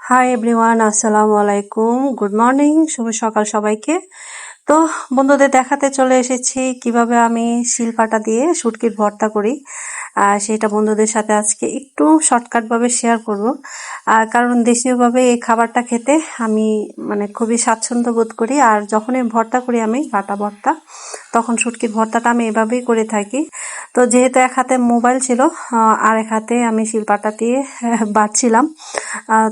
Hi everyone, আসসালামু আলাইকুম, good morning, শুভ সকাল সবাইকে। তো বন্ধুদের দেখাতে চলে এসেছি কিভাবে আমি শিলপাটা দিয়ে শুটকির ভর্তা করি। সেটা বন্ধুদের সাথে আজকে একটু শর্টকাট ভাবে শেয়ার করব। কারণ দেশীয়ভাবে এই খাবারটা খেতে আমি খুবই স্বাচ্ছন্দ্য বোধ করি। আর যখনই ভর্তা করি আমি বাটা ভর্তা, তখন শুটকির ভর্তাটা আমি এভাবেই করে থাকি। তো যেহেতু এক হাতে মোবাইল ছিল, আর এক হাতে আমি শিলপাটা দিয়ে বাটছিলাম,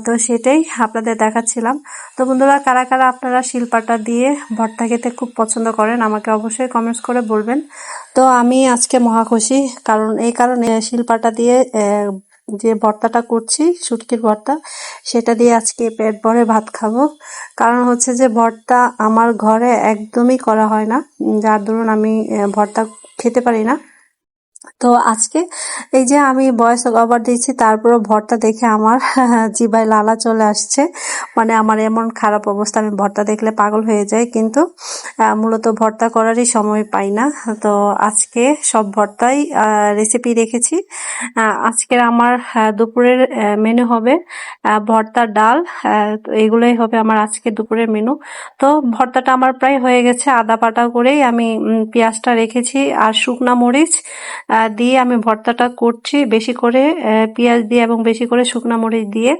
তো সেটাই আপনাদের দেখাচ্ছিলাম। তো বন্ধুরা, কারা কারা আপনারা শিলপাটা দিয়ে ভর্তা খেতে খুব পছন্দ করেন আমাকে অবশ্যই কমেন্টস করে বলবেন। তো আমি আজকে মহাখুশি, কারণ এই কারণে শিলপাটা দিয়ে যে ভর্তাটা করছি শুটকির ভর্তা, সেটা দিয়ে আজকে পেট ভরে ভাত খাবো। কারণ হচ্ছে যে ভর্তা আমার ঘরে একদমই করা হয় না, যার দরুন আমি ভর্তা খেতে পারি না। তো আজকে এই যে আমি ভয়েস ওভার দিচ্ছি, তারপরে ভর্তা দেখে আমার জিভায় লালা চলে আসছে। আমার এমন খারাপ অবস্থা, আমি ভর্তা দেখলে পাগল হয়ে যাই, কিন্তু মূলত ভর্তা করারই সময় পাই না। তো আজকে সব ভর্তাই রেসিপি রেখেছি। আজকের আমার দুপুরের মেনু হবে ভর্তা, ডাল। তো এগুলোই হবে আমার আজকে দুপুরের মেনু। তো ভর্তাটা আমার প্রায় হয়ে গেছে, আদা বাটা করেই আমি পেঁয়াজটা রেখেছি আর শুকনা মরিচ দিয়ে আমি ভর্তাটা করছি, বেশি করে পেঁয়াজ দিয়ে এবং বেশি করে শুকনা মরিচ দিয়ে।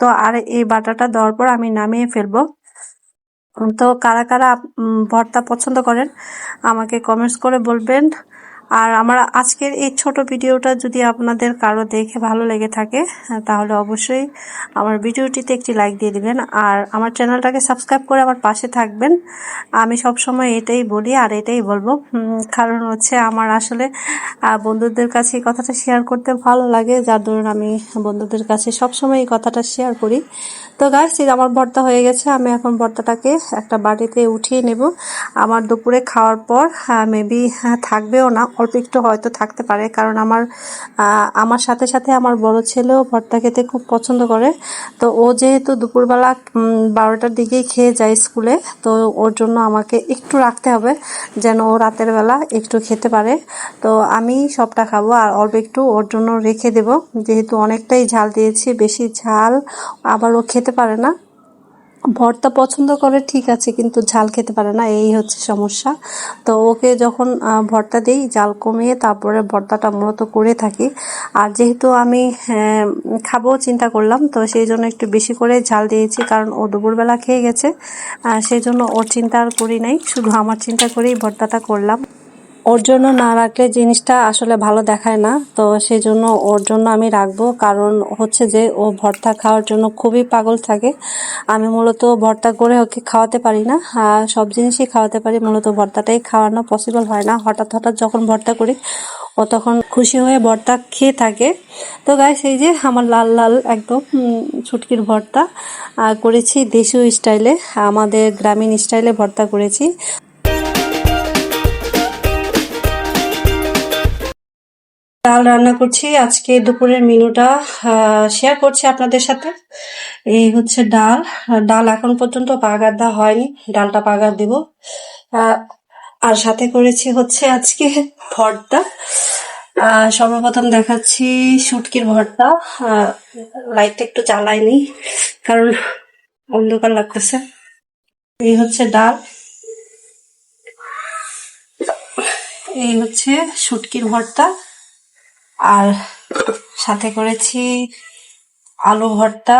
তো আর এই বাটাটা দেওয়ার পর আমি নামিয়ে ফেলবো। তো কারা কারা ভর্তা পছন্দ করেন আমাকে কমেন্টস করে বলবেন। আর আমার আজকের এই ছোট ভিডিওটা যদি আপনাদের কারো দেখে ভালো লেগে থাকে, তাহলে অবশ্যই আমার ভিডিওটিতে একটি লাইক দিয়ে দিবেন আর আমার চ্যানেলটাকে সাবস্ক্রাইব করে আমার পাশে থাকবেন। আমি সব সময় এটাই বলি আর এটাই বলবো, কারণ হচ্ছে আমার আসলে বন্ধুদের কাছে এই কথাটা শেয়ার করতে ভালো লাগে, যার দরুন আমি বন্ধুদের কাছে সবসময় এই কথাটা শেয়ার করি। তো গাইস, আমার ভর্তা হয়ে গেছে, আমি এখন ভর্তাটাকে একটা বাটিতে উঠিয়ে নেব। আমার দুপুরে খাওয়ার পর মেবি থাকবেও না, অল্প একটু হয়তো থাকতে পারে, কারণ আমার সাথে সাথে আমার বড় ছেলেও ভর্তা খেতে খুব পছন্দ করে। তো ও যেহেতু দুপুরবেলা 12টার দিকেই খেয়ে যায় স্কুলে, তো ওর জন্য আমাকে একটু রাখতে হবে যেন ও রাতের বেলা একটু খেতে পারে। তো আমি সবটা খাবো আর অল্প একটু ওর জন্য রেখে দেব, যেহেতু অনেকটাই ঝাল দিয়েছি, বেশি ঝাল আবার ও খেতে পারে না। ভর্তা পছন্দ করে ঠিক আছে, কিন্তু ঝাল খেতে পারে না, এই হচ্ছে সমস্যা। তো ওকে যখন ভর্তা দিই, ঝাল কমিয়ে তারপরে ভর্তাটা মূলত করে থাকি। আর যেহেতু আমি খাবো চিন্তা করলাম, তো সেই জন্য একটু বেশি করে ঝাল দিয়েছি, কারণ ও দুপুরবেলা খেয়ে গেছে। সেই জন্য ওর চিন্তা আর করি নাই, শুধু আমার চিন্তা করেই ভর্তাটা করলাম। ওর জন্য না রাখলে জিনিসটা আসলে ভালো দেখায় না, তো সেই জন্য ওর জন্য আমি রাখবো। কারণ হচ্ছে যে ও ভর্তা খাওয়ার জন্য খুবই পাগল থাকে। আমি মূলত ভর্তা করে ওকে খাওয়াতে পারি না, সব জিনিসই খাওয়াতে পারি, মূলত ভর্তাটাই খাওয়ানো পসিবল হয় না। হঠাৎ হঠাৎ যখন ভর্তা করি, ও তখন খুশি হয়ে ভর্তা খেয়ে থাকে। তো গাইস, এই যে আমার লাল লাল একদম শুটকির ভর্তা করেছি দেশীয় স্টাইলে, আমাদের গ্রামীণ স্টাইলে ভর্তা করেছি। ডাল রান্না করছি, আজকে দুপুরের মেনুটা শেয়ার করছি আপনাদের সাথে। এই হচ্ছে ডাল। ডাল এখন পর্যন্ত বাগার দেওয়া হয়নি, ডালটা বাগার দিব। আর সাথে করেছি হচ্ছে আজকে ভর্তা। সর্বপ্রথম দেখাচ্ছি শুটকির ভর্তা। লাইটটা একটু জ্বালাইনি, কারণ অন্ধকার লাগতেছে। এই হচ্ছে ডাল, এই হচ্ছে শুটকির ভর্তা, আর সাথে করেছি আলু ভর্তা।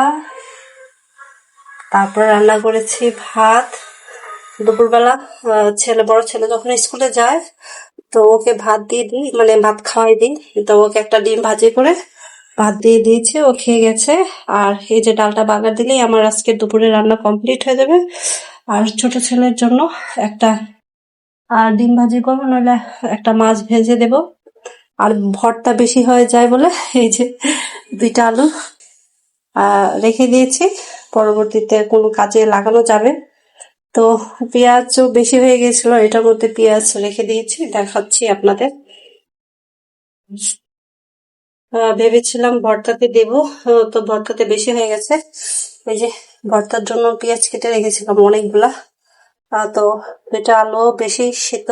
তারপর রান্না করেছি ভাত। দুপুরবেলা বড় ছেলে যখন স্কুলে যায়, তো ওকে ভাত দিয়ে দিই, ভাত খাওয়াই দিই। তো ওকে একটা ডিম ভাজি করে ভাত দিয়ে দিয়েছে, ও খেয়ে গেছে। আর এই যে ডালটা বাগার দিলেই আমার আজকে দুপুরে রান্না কমপ্লিট হয়ে যাবে। আর ছোট ছেলের জন্য একটা ডিম ভাজি করবো, নইলে একটা মাছ ভেজে দেব। আর ভর্তা বেশি হয়ে যায় বলে এই যে 2টা আলু রেখে দিয়েছি, পরবর্তীতে কোনো কাজে লাগানো যাবে। তো পেঁয়াজও বেশি হয়ে গেছিল, এটার মধ্যে পেঁয়াজ রেখে দিয়েছি, দেখাচ্ছি আপনাদের। ভেবেছিলাম ভর্তাতে দেব, তো ভর্তাতে বেশি হয়ে গেছে। এই যে ভর্তার জন্য পেঁয়াজ কেটে রেখেছিলাম অনেকগুলা। তো 2টা আলু বেশি সেদ্ধ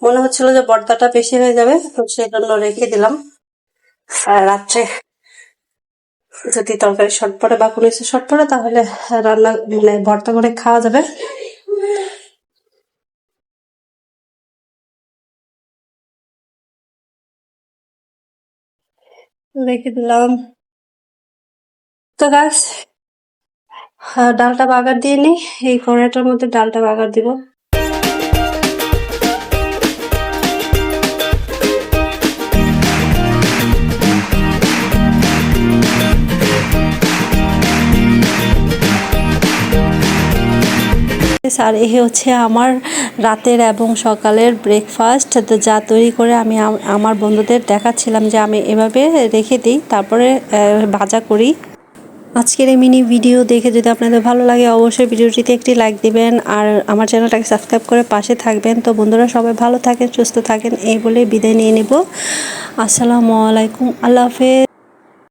মনে হচ্ছিল যে ভর্তাটা বেশি হয়ে যাবে, তো সেই জন্য রেখে দিলাম। রাত্রে যদি তরকারি শর্ট পড়ে বা কোনো কিছু শর্ট পড়ে তাহলে রান্না মানে ভর্তা করে খাওয়া যাবে। রেখে দিলাম। তো গাছ ডালটা বাগার দিয়ে নিই, এই কড়াইটার মধ্যে ডালটা বাগার দিব। আর এই হচ্ছে আমার রাতের এবং সকালের ব্রেকফাস্ট, তো যা তৈরি করে আমি আমার বন্ধুদের দেখাচ্ছিলাম যে আমি এভাবে রেখে দিই, তারপরে ভাজা করি। আজকের এই মিনি ভিডিও দেখে যদি আপনাদের ভালো লাগে অবশ্যই ভিডিওটিতে একটি লাইক দিবেন আর আমার চ্যানেলটাকে সাবস্ক্রাইব করে পাশে থাকবেন। তো বন্ধুরা সবাই ভালো থাকেন, সুস্থ থাকেন, এই বলে বিদায় নিয়ে নিব। আসসালামু আলাইকুম, আল্লাহ হাফেজ।